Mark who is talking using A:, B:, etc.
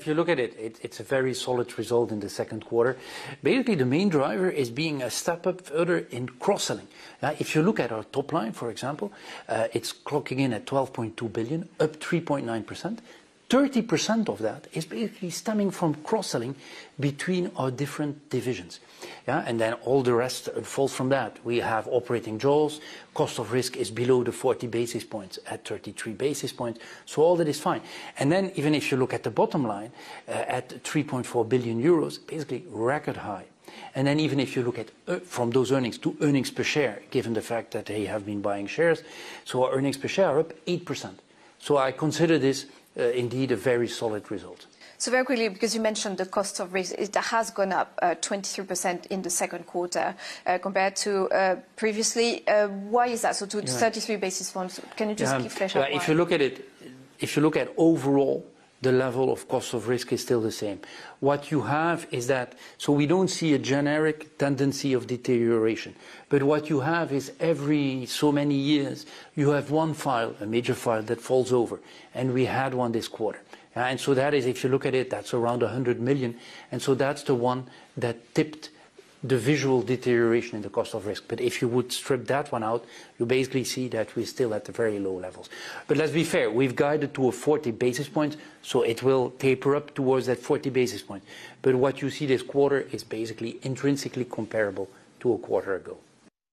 A: If you look at it, it's a very solid result in the second quarter. Basically, the main driver is being a step up further in cross-selling. If you look at our top line, for example, it's clocking in at 12.2 billion, up 3.9%. 30% of that is basically stemming from cross-selling between our different divisions. And then all the rest falls from that. We have operating jaws, cost of risk is below the 40 basis points at 33 basis points, so all that is fine. And then even if you look at the bottom line, at 3.4 billion euros, basically record high. And then even if you look at from those earnings to earnings per share, given the fact that they have been buying shares, so our earnings per share are up 8%. So I consider this indeed a very solid result.
B: So very quickly, because you mentioned the cost of risk, it has gone up 23% in the second quarter compared to previously. Why is that? So to 33 basis points, can you just flesh out why?
A: If you look at it, if you look at overall, the level of cost of risk is still the same. What you have is that, so we don't see a generic tendency of deterioration, but what you have is every so many years, you have one file, a major file that falls over, and we had one this quarter. And so that is, if you look at it, that's around 100 million, and so that's the one that tipped the visual deterioration in the cost of risk. But if you would strip that one out, you basically see that we're still at the very low levels. But let's be fair, we've guided to a 40 basis points, so it will taper up towards that 40 basis points. But what you see this quarter is basically intrinsically comparable to a quarter ago.